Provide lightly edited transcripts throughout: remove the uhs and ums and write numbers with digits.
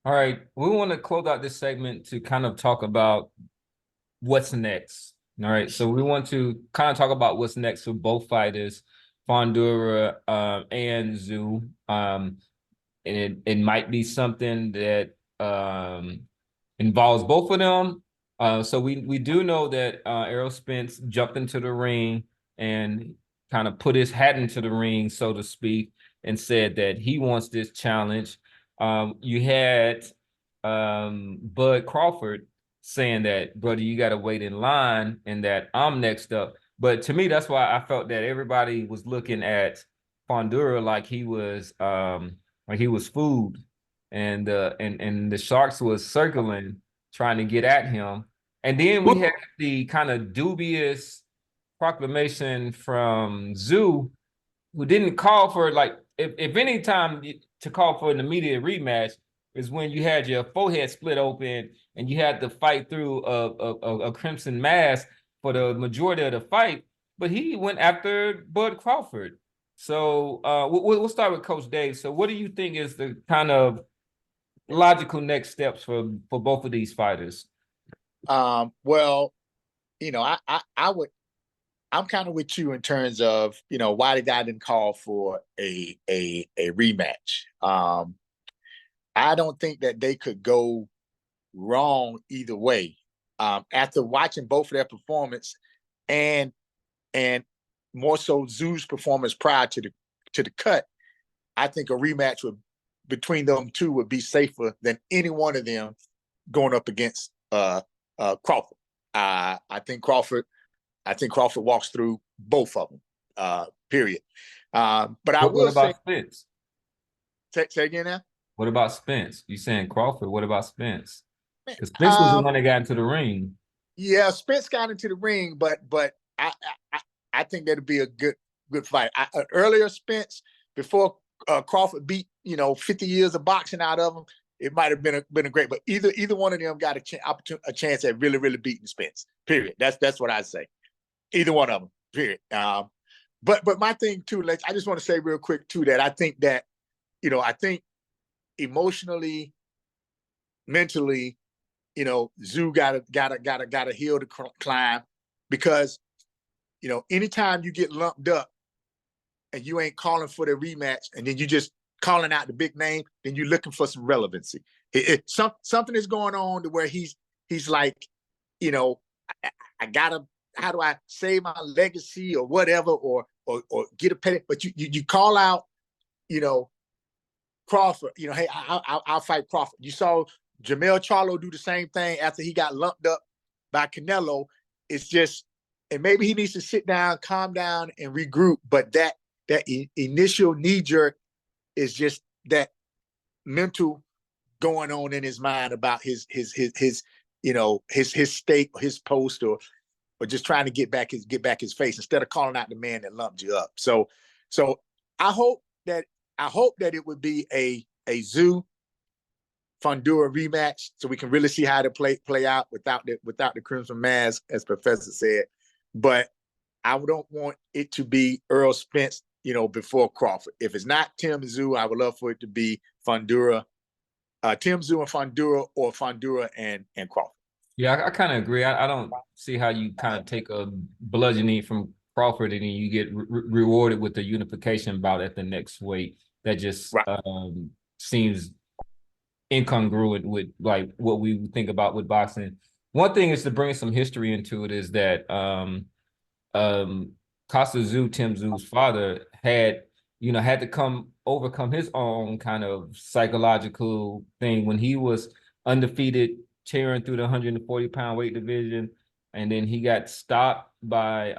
All right, we want to close out this segment to kind of talk about what's next. All right, so we want to kind of talk about what's next for both fighters, Fundora and Tszyu. And it might be something that involves both of them. So we do know that Errol Spence jumped into the ring and kind of put his hat into the ring, so to speak, and said that he wants this challenge. You had Bud Crawford saying that, brother, you got to wait in line and that I'm next up. But to me, that's why I felt that everybody was looking at Fundora like he was food, and the Sharks was circling, trying to get at him. And then we had the kind of dubious proclamation from Tszyu, who didn't call for, like, if any time to call for an immediate rematch is when you had your forehead split open and you had to fight through a crimson mask for the majority of the fight. But he went after Bud Crawford. So we'll start with Coach Dave. So what do you think is the kind of logical next steps for both of these fighters? Well, I would. I'm kind of with you in terms of why the guy didn't call for a rematch. I don't think that they could go wrong either way. After watching both of their performance and more so Tszyu's performance prior to the cut, I think a rematch between them two would be safer than any one of them going up against Crawford. I think Crawford walks through both of them. Period. But I will What say, about Spence? say again now. What about Spence? You saying Crawford? What about Spence? Because Spence was the Um, one that got into the ring. yeah, Spence got into the ring, but I think that'd be a good fight. Earlier, Spence, before Crawford beat 50 years of boxing out of him, it might have been a great. But either one of them got a chance at really beating Spence. Period. That's what I'd say. Either one of them. Period. But my thing too, Lex, I just want to say real quick too that I think that I think emotionally, mentally, Tszyu got a hill to climb, because anytime you get lumped up and you ain't calling for the rematch and then you just calling out the big name, then you're looking for some relevancy. Something is going on to where he's like, I gotta, how do I save my legacy or whatever, or get a pay, but you call out, Crawford, hey, I'll fight Crawford. You saw Jamel Charlo do the same thing after he got lumped up by Canelo. It's just, and maybe he needs to sit down, calm down, and regroup. But that initial knee jerk is just that mental going on in his mind about his state, his post, or just trying to get back his face instead of calling out the man that lumped you up. So I hope that it would be a Tszyu Fundora rematch, so we can really see how to play out without the crimson mask, as Professor said. But I don't want it to be Errol Spence, before Crawford. If it's not Tim Tszyu, I would love for it to be Fundora, Tim Tszyu and Fundora, or Fundora and Crawford. Yeah, I kind of agree. I don't see how you kind of take a bludgeoning from Crawford and then you get rewarded with the unification bout at the next weight. That just Right. Seems incongruent with like what we think about with boxing. One thing is to bring some history into it is that Costa Tszyu, Tim Tszyu's father, had to overcome his own kind of psychological thing when he was undefeated, tearing through the 140-pound weight division, and then he got stopped by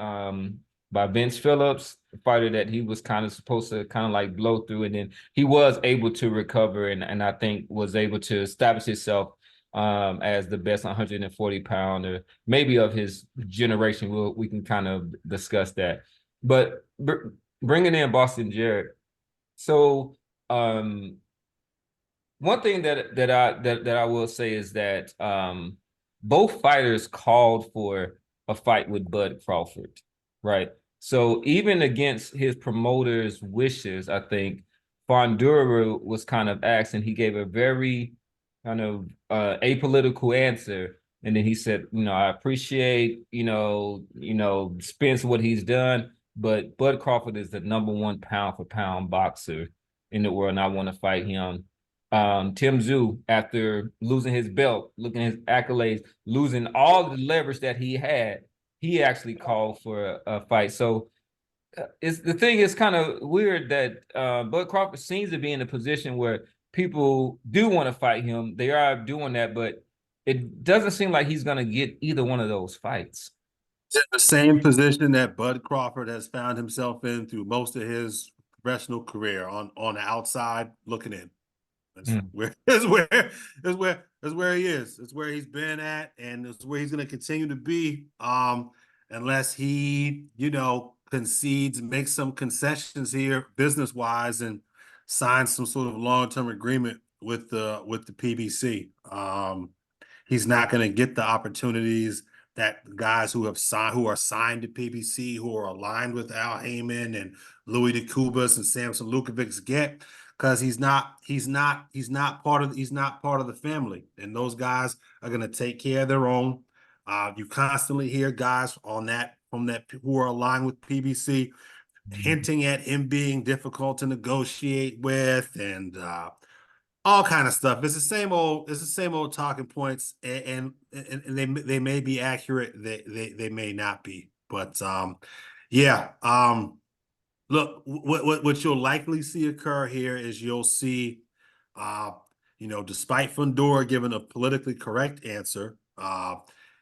Vince Phillips, the fighter that he was kind of supposed to kind of like blow through, and then he was able to recover and I think was able to establish himself as the best 140-pounder, maybe of his generation. We can kind of discuss that. But bringing in Boston Jared. So one thing that I will say is that both fighters called for a fight with Bud Crawford, right? So even against his promoter's wishes, I think Fundora was kind of asked, and he gave a very kind of apolitical answer. And then he said, I appreciate, Spence what he's done, but Bud Crawford is the #1 pound for pound boxer in the world, and I want to fight him. Tszyu, after losing his belt, looking at his accolades, losing all the leverage that he had, he actually called for a fight. So it's the thing is kind of weird that Bud Crawford seems to be in a position where people do want to fight him. They are doing that, but it doesn't seem like he's going to get either one of those fights. The same position that Bud Crawford has found himself in through most of his professional career, on the outside looking in. That's where is where he is. It's where he's been at, and it's where he's going to continue to be. Unless he, concedes, makes some concessions here business wise, and signs some sort of long-term agreement with the PBC. He's not going to get the opportunities that guys who are signed to PBC, who are aligned with Al Heyman and Louis DeCubas and Samson Lukovics get, because he's not part of the family, and those guys are going to take care of their own. You constantly hear guys from that who are aligned with PBC hinting at him being difficult to negotiate with, and all kind of stuff. It's the same old talking points, and they may be accurate, they may not be, but yeah. Look, what you'll likely see occur here is you'll see, despite Fundora giving a politically correct answer,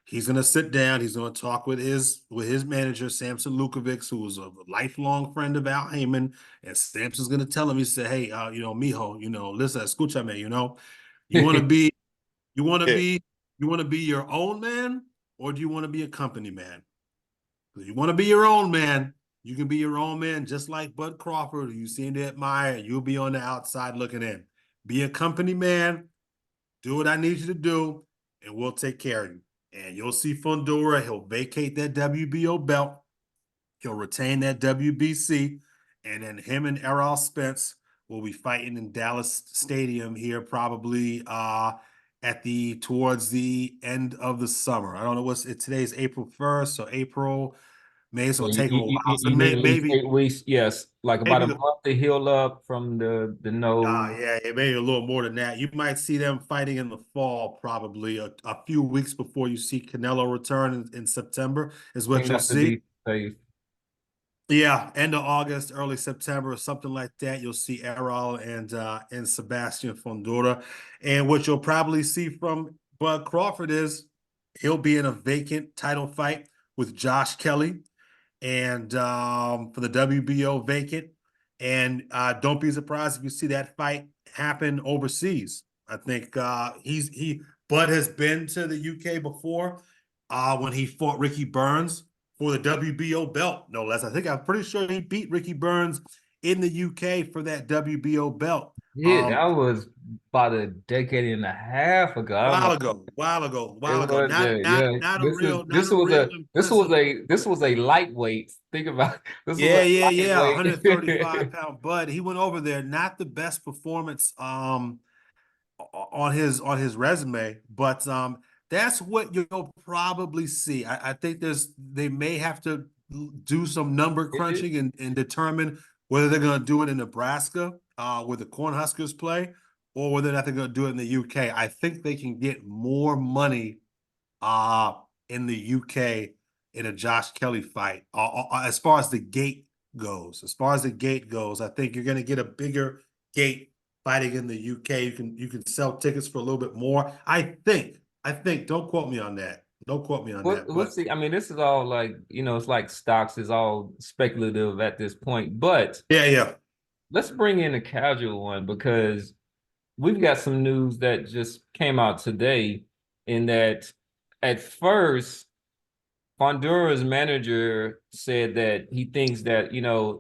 he's going to sit down. He's going to talk with his manager, Samson Lukovics, who was a lifelong friend of Al Heyman. And Samson's going to tell him, he said, "Hey, mijo, listen, escúchame, you want to be, you want to be, you want to be your own man, or do you want to be a company man? If you want to be your own man, you can be your own man, just like Bud Crawford, who you seem to admire. You'll be on the outside looking in. Be a company man. Do what I need you to do, and we'll take care of you." And you'll see Fundora. He'll vacate that WBO belt. He'll retain that WBC. And then him and Errol Spence will be fighting in Dallas Stadium here, probably towards the end of the summer. I don't know today's April 1st, so April, May, so So take a while. So you need at least maybe 8 weeks. Yes, like about a maybe month to heal up from the nose. yeah, maybe a little more than that. You might see them fighting in the fall, probably a few weeks before you see Canelo return in September is what Clean you'll up to see. be safe. Yeah, end of August, early September, something like that. You'll see Errol and Sebastian Fundora. And what you'll probably see from Bud Crawford is he'll be in a vacant title fight with Josh Kelly, and for the WBO vacant. And don't be surprised if you see that fight happen overseas. I think Bud has been to the UK before, when he fought Ricky Burns for the WBO belt, no less. I'm pretty sure he beat Ricky Burns in the UK for that WBO belt. Yeah, that was about a decade and a half ago. I don't know. While ago. It was yeah. Not a This is real, not a real impressive. this was a lightweight. Think about this was Yeah, a yeah. lightweight. 135-pound Bud. He went over there. Not the best performance on his resume, but that's what you'll probably see. I think they may have to do some number crunching and determine whether they're going to do it in Nebraska, where the Cornhuskers play, or whether they're going to do it in the UK. I think they can get more money in the UK in a Josh Kelly fight. As far as the gate goes, I think you're going to get a bigger gate fighting in the UK. You can sell tickets for a little bit more. I think. Don't quote me on that. We'll see. I mean, this is all like, it's like stocks is all speculative at this point. But yeah. let's bring in a casual one, because we've got some news that just came out today, in that at first Fundura's manager said that he thinks that,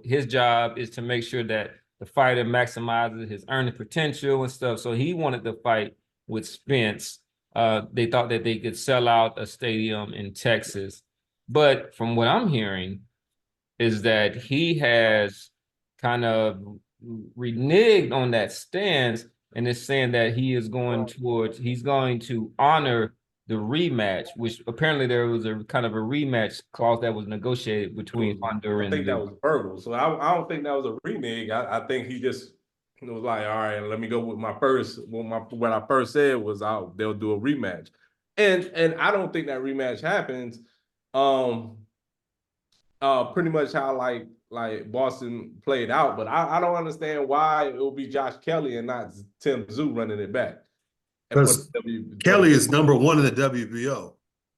his job is to make sure that the fighter maximizes his earning potential and stuff. So he wanted to fight with Spence. They thought that they could sell out a stadium in Texas. But from what I'm hearing is that he has kind of reneged on that stance and it's saying that he's going to honor the rematch, which apparently there was a kind of a rematch clause that was negotiated between Fundora I and think that Tszyu. was verbal. So I don't think that was a renege. I think he just was like, all right, let me go with my first. What I first said was they'll do a rematch, and I don't think that rematch happens. Pretty much how like Boston played out, but I don't understand why it will be Josh Kelly and not Tim Tszyu running it back. Because Kelly is #1 in the WBO.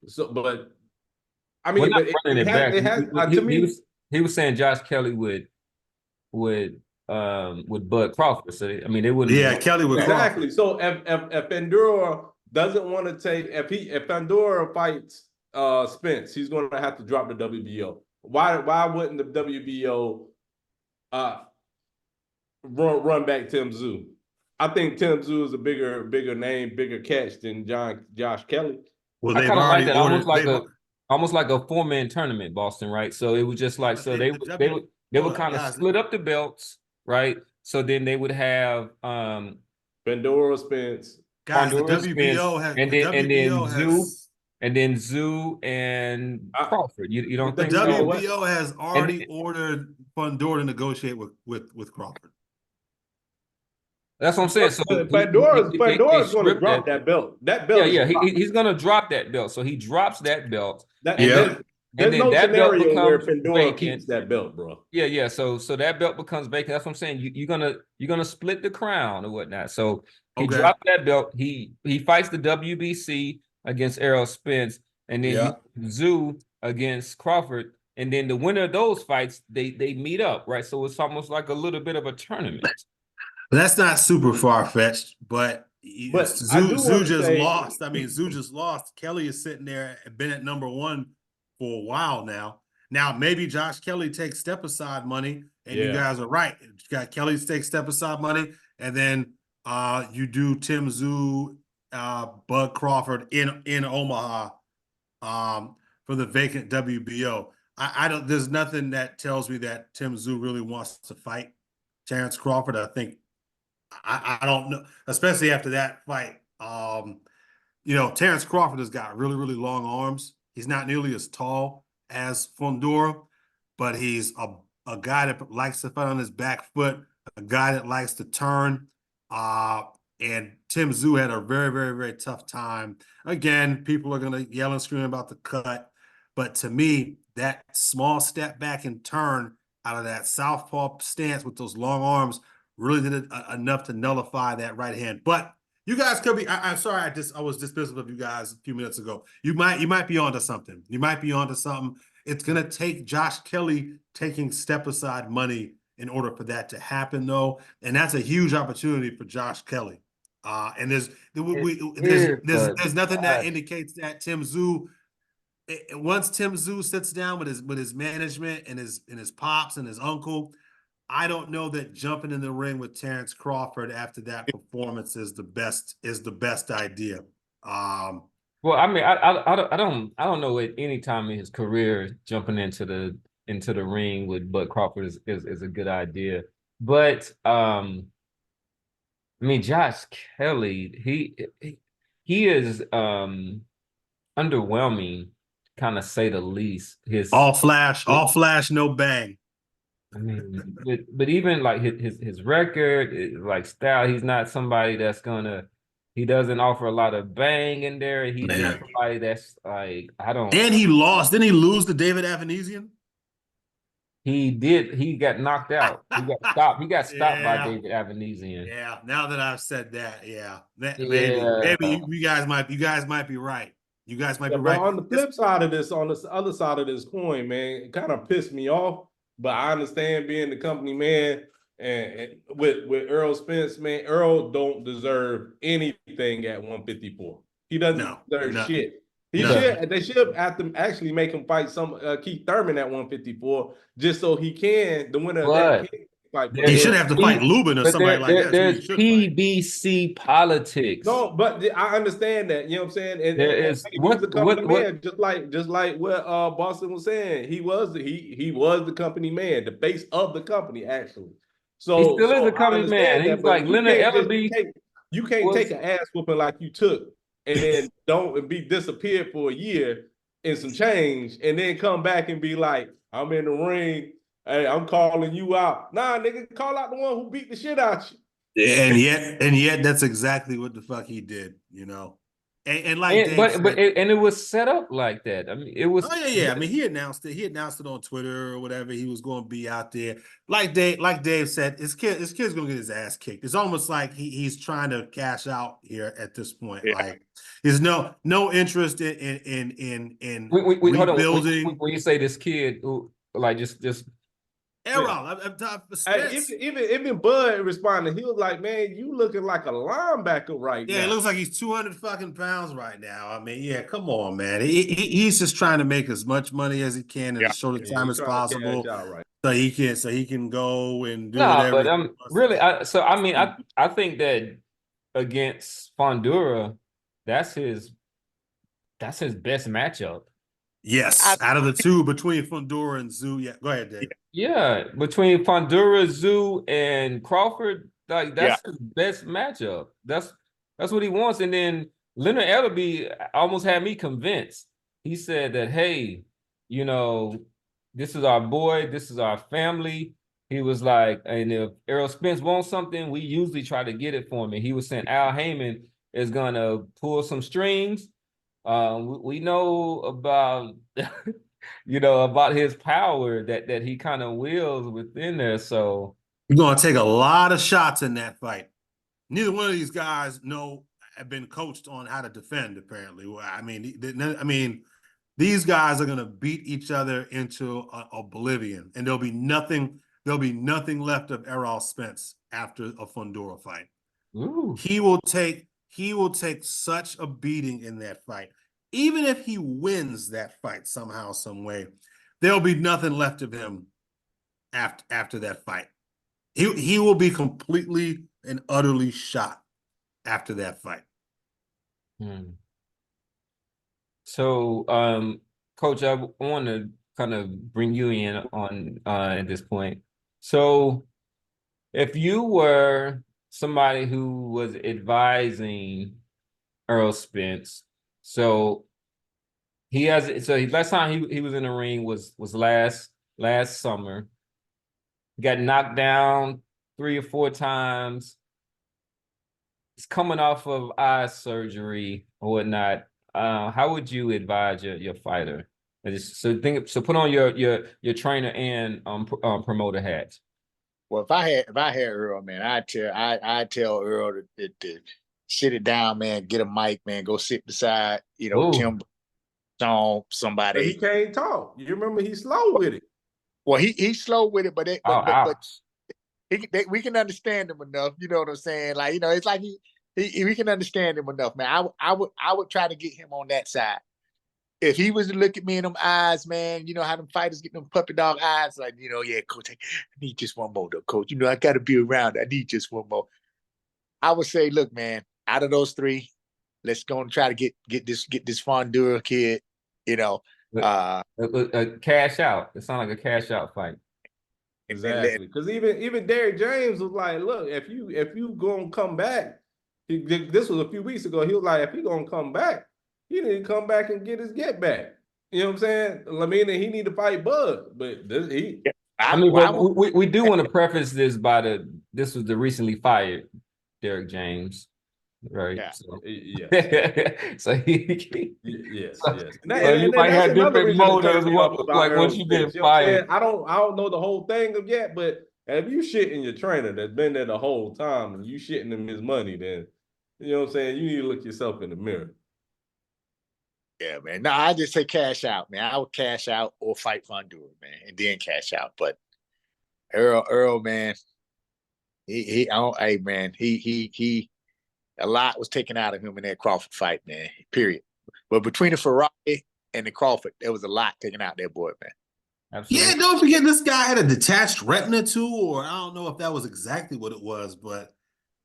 So, but I Well, mean, not but running it back. it has to me. He was saying Josh Kelly would Bud Crawford. So I mean, they wouldn't. Yeah, Kelly would Exactly. Crawford. So if Fundora doesn't want to take if Fundora fights Spence, he's going to have to drop the WBO. Why wouldn't the WBO run back Tim Tszyu? I think Tim Tszyu is a bigger name, bigger catch than Josh Kelly. Well, I they've kind of like already that, ordered. almost like a 4-man tournament, Boston, right? So it was just like so they would kind of split up the belts, right? So then they would have Fundora, Spence. Guys, the Honduras, WBO Spence, has and the WBO has then Tszyu and Crawford. You don't the think so? WBO has already ordered Fundora to negotiate with Crawford. That's what I'm saying. So Fundora's going to drop that belt. That belt, he's going to drop that belt. So he drops that belt, there's then no that belt scenario where becomes Fundora vacant. keeps that belt, bro. Yeah. So that belt becomes vacant. That's what I'm saying. You're gonna split the crown or whatnot. So he dropped that belt. He fights the WBC against Errol Spence, and then Tszyu against Crawford, and then the winner of those fights they meet up, right? So it's almost like a little bit of a tournament. That's not super far-fetched, but Tszyu just lost. I mean, Tszyu just lost. Kelly is sitting there, been at #1 for a while now. Now, maybe Josh Kelly takes step-aside money, and you guys are right. You got Kelly take step-aside money, and then you do Tim Tszyu, Bud Crawford in Omaha for the vacant WBO. I don't. There's nothing that tells me that Tim Tszyu really wants to fight Terrence Crawford. I think I don't know, especially after that fight. Terrence Crawford has got really, really long arms. He's not nearly as tall as Fundora, but he's a guy that likes to fight on his back foot, a guy that likes to turn. And Tim Tszyu had a very, very, very tough time. Again, people are going to yell and scream about the cut. But to me, that small step back and turn out of that southpaw stance with those long arms really did enough to nullify that right hand. But you guys could be. I'm sorry. I was dismissive of you guys a few minutes ago. You might be onto something. You might be onto something. It's gonna take Josh Kelly taking step aside money in order for that to happen, though, and that's a huge opportunity for Josh Kelly. And there's nothing that indicates that Tim Tszyu. Once Tim Tszyu sits down with his management and his pops and his uncle, I don't know that jumping in the ring with Terrence Crawford after that performance is the best idea. Well, I mean, I don't know at any time in his career jumping into the ring with Bud Crawford is a good idea. But I mean, Josh Kelly, he is underwhelming, kind of say the least. His all flash, no bang. I mean, but even like his record, like style, he's not somebody that's gonna. He doesn't offer a lot of bang in there. He's not somebody that's like I don't. And he lost. Didn't he lose to David Avanesian? He did. He got knocked out. He got stopped. He got stopped by David Avanesian. Yeah. Now that I've said that, maybe you guys might be right. You guys might be right. On the flip side of this, on the other side of this coin, man, it kind of pissed me off. But I understand being the company man and with Errol Spence, man, Errol don't deserve anything at 154. He doesn't deserve shit. They should have to actually make him fight Keith Thurman at 154 just so he can the winner of that fight. He should have to fight Lubin or somebody like that. There's PBC politics. No, but I understand that. You know what I'm saying? And he was the company man, just like what Boston was saying. He was the company man, the face of the company, actually. So he still is a company man. He's like Leonard Ellerby. You can't take an ass whooping like you took and then don't be disappeared for a year and some change and then come back and be like, I'm in the ring. Hey, I'm calling you out. Nah, nigga, call out the one who beat the shit out you. And yet, that's exactly what the fuck he did, you know. And like Dave said, it was set up like that. I mean, it was. Oh yeah. I mean, he announced it. He announced it on Twitter or whatever. He was going to be out there. Like Dave said, his kid's going to get his ass kicked. It's almost like he's trying to cash out here at this point. Yeah. Like, there's no interest in rebuilding. When you say this kid who like just Errol, even Bud responded. He was like, "Man, you looking like a linebacker right now." Yeah, it looks like he's 200 fucking pounds right now. I mean, yeah, come on, man. He's just trying to make as much money as he can in as short a time as possible, right? so he can go and do whatever. But really, I think that against Fundora, that's his best matchup. Yes, out of the two between Fundora and Tszyu. Yeah, go ahead, Dave. Yeah, between Fundora, Tszyu, and Crawford, like that's his best matchup. That's what he wants. And then Leonard Ellerby almost had me convinced. He said that, hey, you know, this is our boy, this is our family. He was like, and if Errol Spence wants something, we usually try to get it for him. And he was saying Al Heyman is gonna pull some strings. We know about about his power that he kind of wields within there. So you're gonna take a lot of shots in that fight. Neither one of these guys have been coached on how to defend. Apparently, I mean, these guys are gonna beat each other into oblivion, and there'll be nothing left of Errol Spence after a Fundora fight. Ooh. He will take such a beating in that fight. Even if he wins that fight somehow, some way, there'll be nothing left of him after that fight. He will be completely and utterly shot after that fight. So, Coach, I want to kind of bring you in on at this point. So, if you were somebody who was advising Errol Spence, so last time he was in the ring was last summer. He got knocked down 3 or 4 times. He's coming off of eye surgery or whatnot. How would you advise your fighter? So put on your trainer and promoter hats. Well, if I had Earl, man, I'd tell Earl to sit it down, man, get a mic, man, go sit beside, Tim, somebody. But he can't talk. You remember he's slow with it. Well, he's slow with it, but we can understand him enough. You know what I'm saying? Like, it's like we can understand him enough, man. I would try to get him on that side. If he was to look at me in them eyes, man, you know how them fighters get them puppy dog eyes, like, yeah, coach, I need just one more though, coach. I got to be around. I need just one more. I would say, look, man, out of those 3, let's go and try to get this Fundora kid, cash out. It sounds like a cash out fight. Exactly. Because even Derrick James was like, look, if you gonna come back, this was a few weeks ago. He was like, if he gonna come back, he need to come back and get his get back. You know what I'm saying? I mean, he need to fight Bud, but we do want to preface this by this was the recently fired Derrick James, right? Yeah. So, yeah. So yes. And you might have different motives. Like once you get fired, I don't know the whole thing yet, but if you shitting your trainer that's been there the whole time and you shitting him his money, then you know what I'm saying? You need to look yourself in the mirror. Yeah, man. No, I just say cash out, man. I would cash out or fight Fundora, man, and then cash out. But Earl, man, he a lot was taken out of him in that Crawford fight, man. Period. But between the Ferrari and the Crawford, there was a lot taken out that boy, man. Absolutely. Yeah, don't forget this guy had a detached retina too, or I don't know if that was exactly what it was, but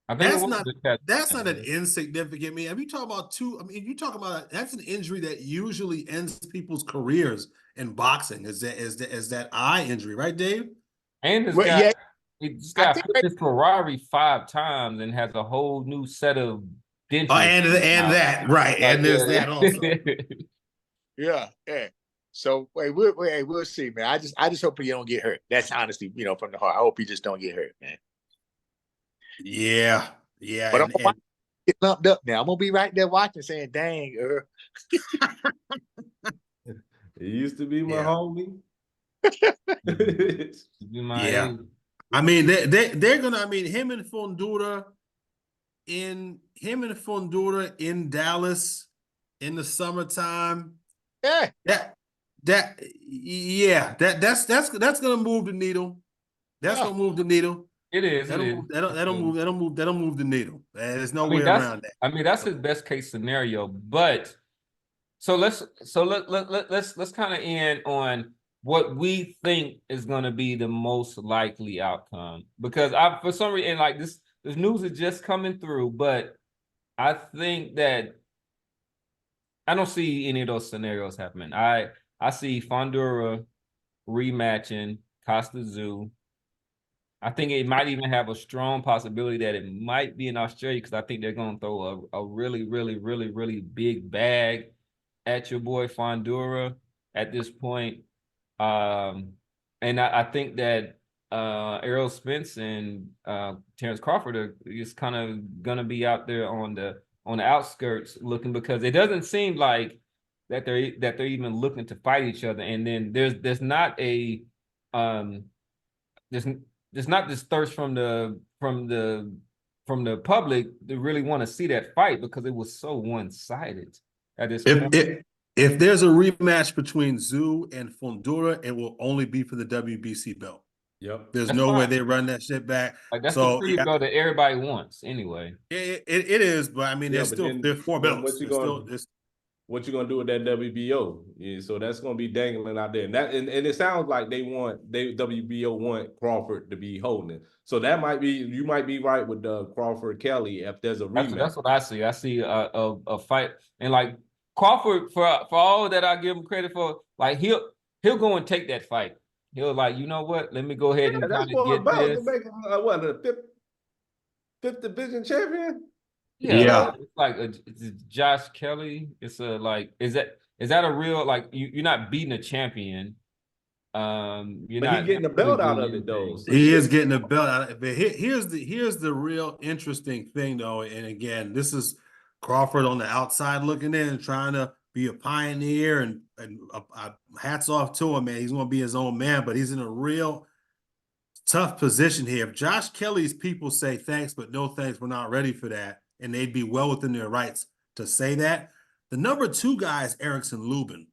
I think that's not an insignificant. If you talk about that's an injury that usually ends people's careers in boxing. Is that eye injury, right, Dave? And this He just I got think put in his Ferrari 5 times and has a whole new set of dentures. Oh, and now. that, right. And there's that also. yeah. So we'll see, man. I just hope he don't get hurt. That's honestly, from the heart. I hope he just don't get hurt, man. Yeah. Yeah. But I'm And, gonna get lumped up now. I'm gonna be right there watching, saying, "Dang, It used to be my Yeah. homie. Be my Yeah. age. I mean, they're gonna. I mean, him and Fundora in Dallas in the summertime. yeah, That's gonna move the needle. That's yeah." gonna move the needle. It is. It That'll is. move. That'll move the needle. There's no way That's. around that. I mean, that's his best case scenario. But let's kind of end on what we think is going to be the most likely outcome, because for some reason, like this news is just coming through, but I think that I don't see any of those scenarios happening. I see Fundora rematching Costa Tszyu. I think it might even have a strong possibility that it might be in Australia, because I think they're going to throw a really, really, really, really big bag at your boy Fundora at this point. And I think that Errol Spence and Terrence Crawford are just kind of going to be out there on the outskirts looking, because it doesn't seem like that they're even looking to fight each other. And then there's not a there's not this thirst from the public to really want to see that fight, because it was so one-sided at this point. If there's a rematch between Tszyu and Fundora, it will only be for the WBC belt. Yep. There's That's no way fine. they run that shit back. Like, that's So the pretty belt that everybody wants anyway. it is, but I mean, Yeah, there's 4 belts. What you gonna do with that WBO? Yeah, so that's gonna be dangling out there, and it sounds like WBO want Crawford to be holding it. So that might be, you might be right with Crawford Kelly if there's a rematch. That's what I see. I see a fight, and like Crawford, for all that I give him credit for, like he'll go and take that fight. He'll, like, you know what? Let me go ahead and that's kind of for a get belt this. to make him the fifth division champion. Yeah. It's like it's Josh Kelly. It's is that a real, like, you're not beating a champion. You're But not he getting the really belt out doing of it though. anything. So He is getting a belt out of it. But here's the real interesting thing though. And again, this is Crawford on the outside looking in, trying to be a pioneer, and hats off to him, man. He's going to be his own man, but he's in a real tough position here. If Josh Kelly's people say thanks, but no thanks, we're not ready for that, and they'd be well within their rights to say that. The number 2 guy is Erickson Lubin,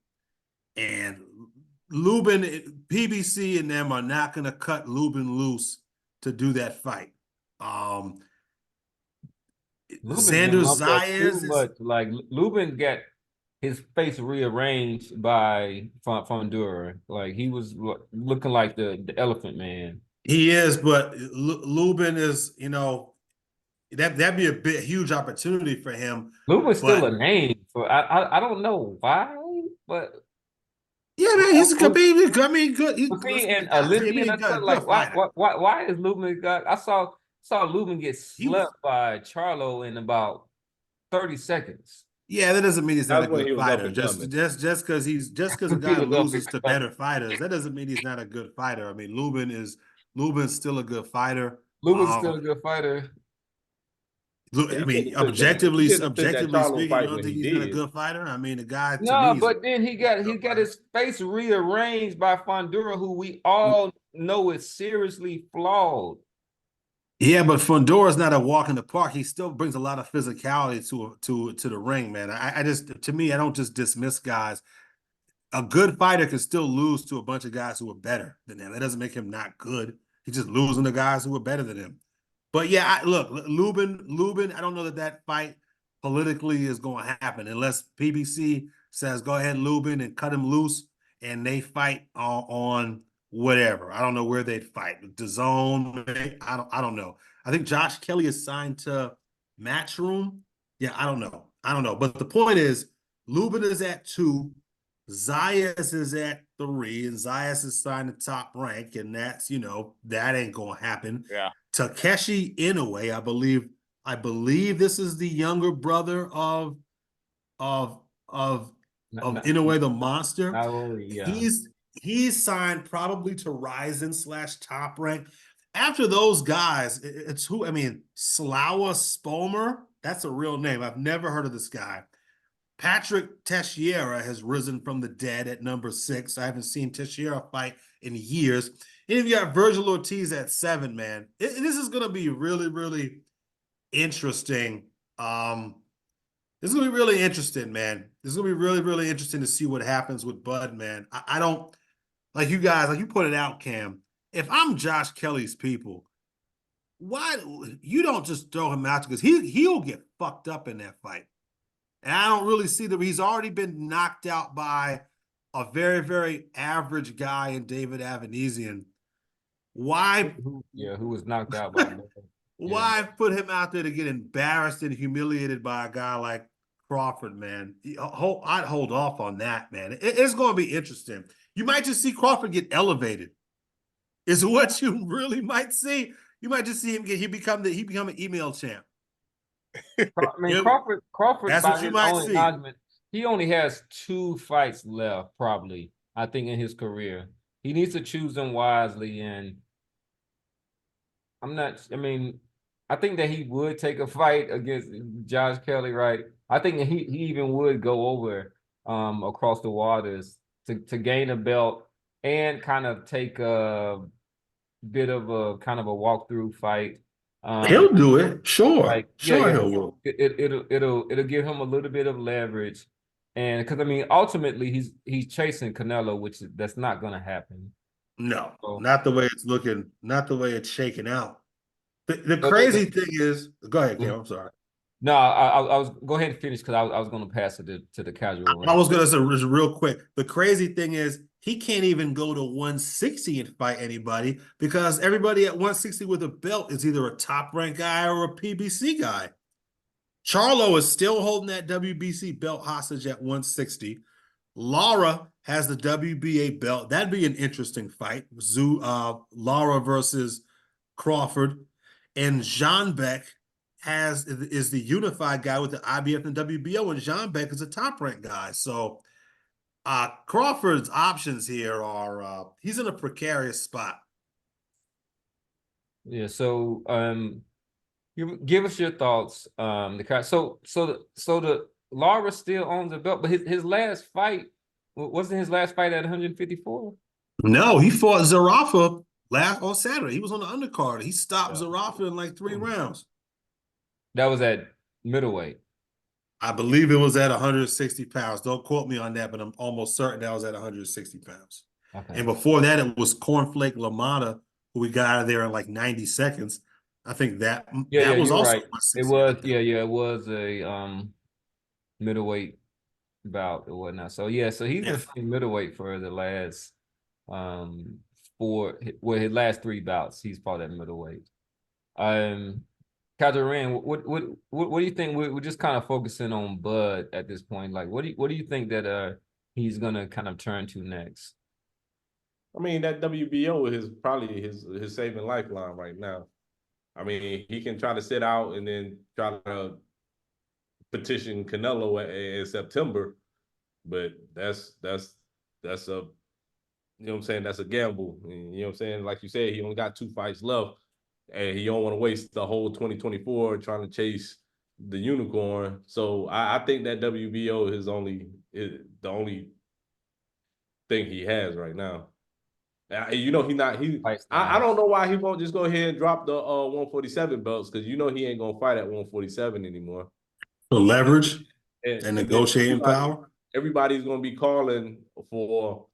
and Lubin, PBC and them are not going to cut Lubin loose to do that fight. Xander Zayas is, like, Lubin got his face rearranged by Fundora. Like, he was looking like the Elephant Man. he is, but Lubin is, that'd be a huge opportunity for him. Lubin's still a name for I don't know why, but yeah, man, he's a good. I mean, good. and Olympian, like, why is Lubin got? I saw Lubin get slept by Charlo in about 30 seconds. Yeah, that doesn't mean he's not a good fighter. Just because a guy loses to better fighters, that doesn't mean he's not a good fighter. I mean, Lubin's still a good fighter. Lubin's still a good fighter. I mean, objectively speaking, you don't think he's been a did. good fighter? I mean, the guy. No, but then he got his face rearranged by Fundora, who we all know is seriously flawed. Yeah, but Fundora's not a walk in the park. He still brings a lot of physicality to the ring, man. To me, I don't just dismiss guys. A good fighter can still lose to a bunch of guys who are better than him. That doesn't make him not good. He's just losing to guys who are better than him. But yeah, look, Lubin, I don't know that fight politically is going to happen unless PBC says go ahead, Lubin, and cut him loose, and they fight on whatever. I don't know where they'd fight. The zone, I don't know. I think Josh Kelly is signed to Matchroom. Yeah, I don't know. But the point is, Lubin is at 2, Zayas is at 3, and Zayas is signed to Top Rank, and that's, you know, that ain't gonna happen. Yeah. Takeshi Inoue, I believe this is the younger brother of Inoue the Monster. Not only, yeah. He's signed probably to Ryzen / Top Rank. After those guys, it's who, I mean, Slawa Spomer, that's a real name. I've never heard of this guy. Patrick Teixeira has risen from the dead at number 6. I haven't seen Teixeira fight in years. And you got Virgil Ortiz at 7, man. This is going to be really, really interesting. This is going to be really interesting, man. This is going to be really, really interesting to see what happens with Bud, man. I don't, like you guys, like you pointed out, Cam, if I'm Josh Kelly's people, why you don't just throw him out, because he'll get fucked up in that fight. And I don't really see that. He's already been knocked out by a very, very average guy in David Avanesian. Why? Who was knocked out by Why put him out there to get embarrassed and humiliated by a guy like Crawford, man? I'd hold off on that, man. It's going to be interesting. You might just see Crawford get elevated. Is what you really might see. You might just see him become an email champ. I mean, Crawford. That's what you might see. He only has 2 fights left, probably. I think in his career, he needs to choose them wisely. And I'm not. I mean, I think that he would take a fight against Josh Kelly, right? I think that he even would go over across the waters to gain a belt and kind of take a bit of a kind of a walkthrough fight. He'll do it, sure. Like, He'll. It'll give him a little bit of leverage, and because I mean, ultimately he's chasing Canelo, that's not going to happen. No, not the way it's looking, not the way it's shaking out. The crazy thing is, go ahead, Cam. I'm sorry. No, I was go ahead and finish because I was going to pass it to the casual. I was going to say real quick. The crazy thing is he can't even go to 160 and fight anybody, because everybody at 160 with a belt is either a top rank guy or a PBC guy. Charlo is still holding that WBC belt hostage at 160. Lara has the WBA belt. That'd be an interesting fight. Lara versus Crawford. And Jeanbeck is the unified guy with the IBF and WBO, and Jeanbeck is a top rank guy. So Crawford's options here are he's in a precarious spot. Yeah, so you give us your thoughts. The Lara still owns the belt, but his last fight wasn't his last fight at 154. No, he fought Zarafa on Saturday. He was on the undercard. He stopped Zarafa in like 3 rounds. That was at middleweight. I believe it was at 160 pounds. Don't quote me on that, but I'm almost certain that was at 160 pounds. Okay. And before that, it was Cornflake LaMotta, who we got out of there in like 90 seconds. I think that was also right. It was a middleweight bout or whatnot. So so he's been fighting middleweight for the last his last 3 bouts he's fought at middleweight. Kajaran, what do you think? We're just kind of focusing on Bud at this point. Like, what do you think that he's gonna kind of turn to next? I mean, that WBO is probably his saving lifeline right now. I mean, he can try to sit out and then try to petition Canelo in September, but that's a, you know what I'm saying, that's a gamble. You know what I'm saying? Like you said, he only got 2 fights left, and he don't want to waste the whole 2024 trying to chase the unicorn. So I think that WBO is the only thing he has right now. You know, I don't know why he won't just go ahead and drop the 147 belts, because you know he ain't gonna fight at 147 anymore. For leverage and negotiating power. Everybody's gonna be calling for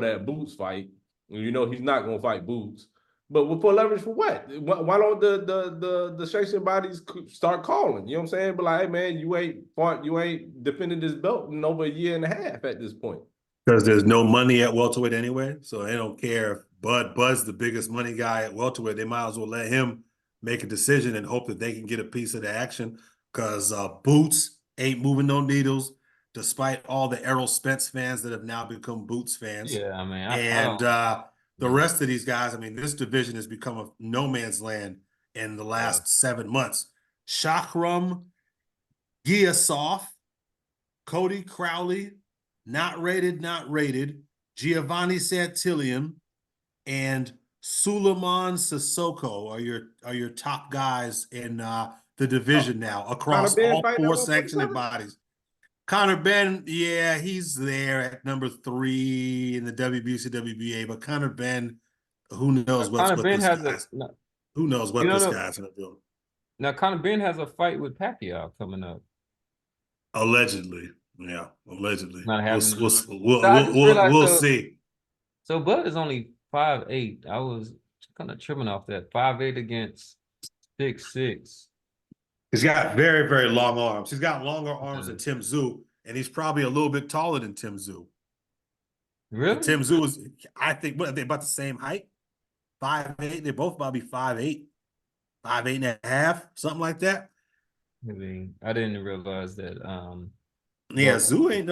that Boots fight. You know he's not gonna fight Boots. But for leverage for what? Why don't the sanctioned bodies start calling? You know what I'm saying? But like, hey man, you ain't defended this belt in over 1.5 years at this point. Because there's no money at welterweight anyway, so they don't care if Bud's the biggest money guy at welterweight. They might as well let him make a decision and hope that they can get a piece of the action. Because Boots ain't moving no needles. despite all the Errol Spence fans that have now become Boots fans. Yeah, I mean, I And don't. the rest of these guys, I mean, this division has become a no man's land in the last 7 months. Shakram Giasov, Cody Crowley, not rated, Giovanni Santillion, and Suleiman Sissoko are your top guys in the division now across Ben all fighting at 4 sanctioning 147? bodies. Conor Ben, yeah, he's there at number 3 in the WBC, WBA, but Conor Ben, who knows Conor Ben has a who knows what this guy's gonna do? now. Conor Ben has a fight with Pacquiao coming up. Allegedly, yeah, allegedly. Not happening. We'll see. So Bud is only 5'8". I was kind of trimming off that 5'8" against 6'6". He's got very, very long arms. He's got longer arms than Tim Tszyu, and he's probably a little bit taller than Tim Tszyu. Really? And Tim Tszyu is, I think, what are they about the same height? 5'8". They're both about to be 5'8", 5'8 and a half, something like that. I mean, I didn't realize that. Yeah, Tszyu ain't.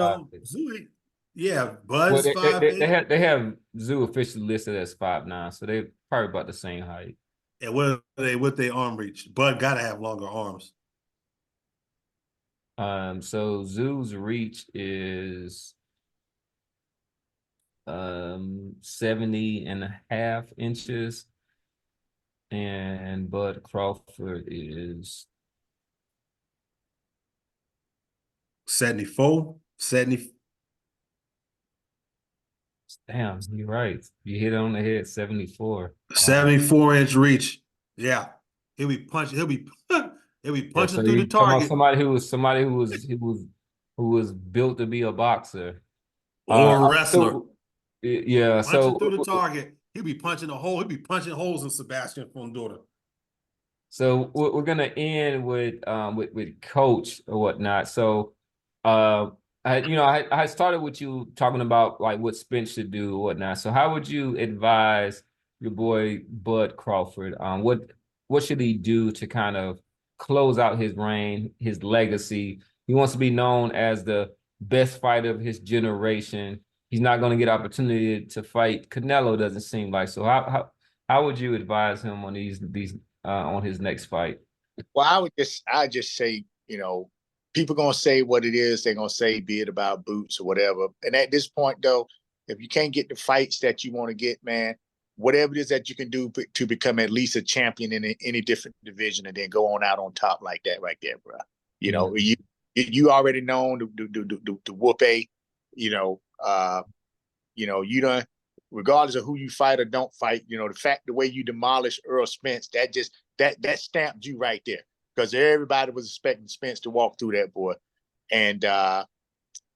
Yeah, Bud's 5'8". They have Tszyu officially listed as 5'9", so they probably about the same height. And what are they with their arm reach? Bud got to have longer arms. So Tszyu's reach is 70.5 inches, and Bud Crawford is 74, 70. Damn, you're right. You hit it on the head, 74. 74-inch reach. Yeah. He'll be punching through the target. Somebody who was built to be a boxer. Or a wrestler. Yeah. Punching through the target. He'll be punching a hole. He'll be punching holes in Sebastian Fundora. So we're gonna end with Coach or whatnot. So I started with you talking about like what Spence should do or whatnot. So how would you advise your boy Bud Crawford? What should he do to kind of close out his reign, his legacy? He wants to be known as the best fighter of his generation. He's not going to get opportunity to fight Canelo, doesn't seem like. So how would you advise him on these on his next fight? Well, I just say, people gonna say what it is. They're gonna say, be it about Boots or whatever. And at this point, though, if you can't get the fights that you want to get, man, whatever it is that you can do to become at least a champion in any different division, and then go on out on top like that, right there, bro. You already known to whoop a, you done, regardless of who you fight or don't fight, the way you demolish Errol Spence, that stamped you right there, because everybody was expecting Spence to walk through that, boy. And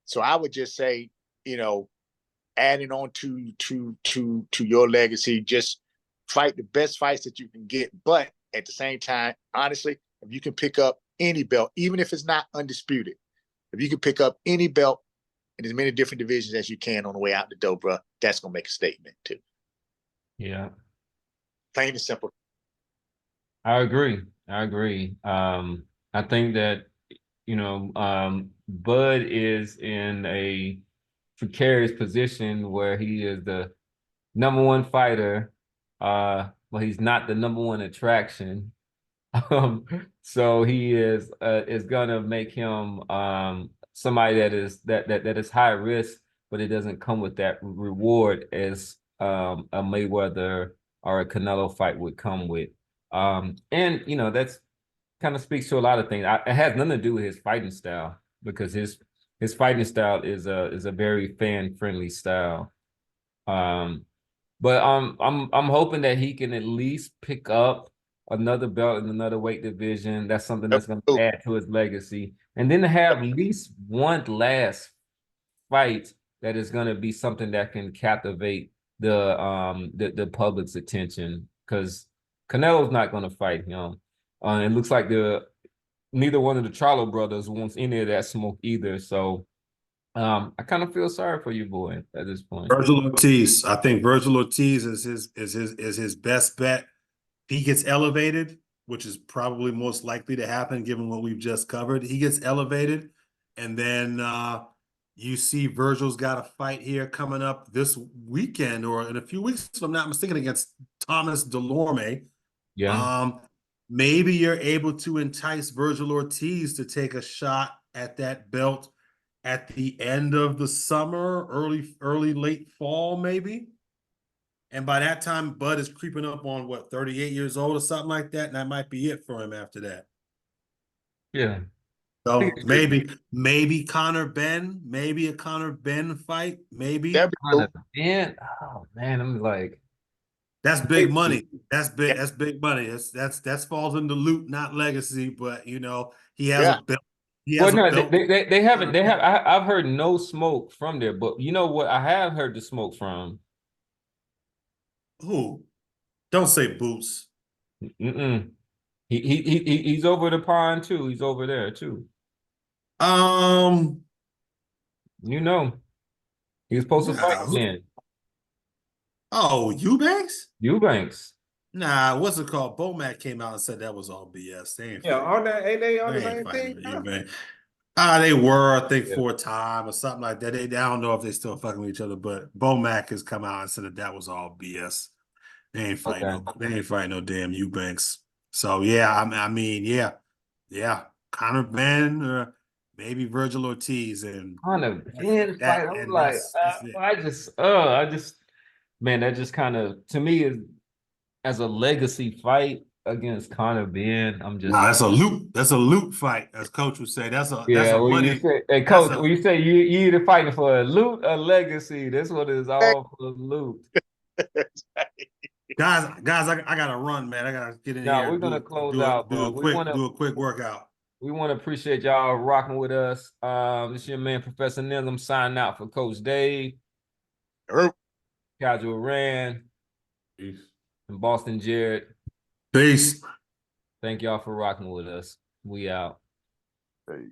so I would just say, adding on to your legacy, just fight the best fights that you can get. But at the same time, honestly, if you can pick up any belt, even if it's not undisputed, if you can pick up any belt in as many different divisions as you can on the way out the door, bro, that's gonna make a statement too. Yeah. Plain and simple. I agree. I think that, Bud is in a precarious position where he is the number one fighter, but he's not the number one attraction. So he is gonna make him somebody that is high risk, but it doesn't come with that reward as a Mayweather or a Canelo fight would come with. And that's kind of speaks to a lot of things. It has nothing to do with his fighting style, because his fighting style is a very fan friendly style. But I'm hoping that he can at least pick up another belt in another weight division. That's something that's going to add to his legacy, and then to have at least one last fight that is going to be something that can captivate the public's attention, because Canelo's not going to fight him. It looks like neither one of the Charlo brothers wants any of that smoke either. So I kind of feel sorry for you, boy, at this point. Virgil Ortiz. I think Virgil Ortiz is his best bet. He gets elevated, which is probably most likely to happen given what we've just covered. He gets elevated, and then You see Virgil's got a fight here coming up this weekend or in a few weeks, if I'm not mistaken, against Thomas Delorme. Yeah. Maybe you're able to entice Virgil Ortiz to take a shot at that belt at the end of the summer, late fall, maybe. And by that time, Bud is creeping up on what, 38 years old or something like that, and that might be it for him after that. Yeah. So maybe Conor Benn, maybe a Conor Benn fight, maybe. That'd be Kind cool. of, man. Oh man, I'm like, That's big money. That's big. Yeah. That's big money. That's falls into loot, not legacy. But you know, he has a Yeah. belt. He well, has a no, belt. they haven't. They have. I've heard no smoke from there, but you know what? I have heard the smoke from. Who? Don't say Boots. Mm-mm. He's over the pond too. He's over there too. Um, You know, he was supposed to fight nah. then. Oh, Eubanks? Eubanks. Nah, what's it called? Bomac came out and said that was all BS. They ain't Yeah, fighting. on that, ain't they on the They ain't same fighting team with now? Eubanks. They were, I think, Yeah. for a time or something like that. I don't know if they still fucking with each other, but Bomac has come out and said that was all BS. They ain't fighting Okay. they ain't fighting no damn Eubanks. So yeah, I mean, yeah. Conor Benn or maybe Virgil Ortiz, and Kind of in fight. I'm like, that's it. I just, man, that just kind of to me is as a legacy fight against Conor Ben. I'm Nah, just that's a loot. That's a loot fight, as coach would say. That's yeah. a When you money. say, hey, That's coach, a when you say you either fighting for a loot or legacy, this one is all for loot. guys. I gotta run, man. I gotta get in Now here we're and gonna close out, bro. do a quick workout. We want to appreciate y'all rocking with us. This is your man, Professor Nilam, signing out for Coach Dave, Casual Rand, Peace. and Boston Jared. Peace. Thank y'all for rocking with us. We out. Hey.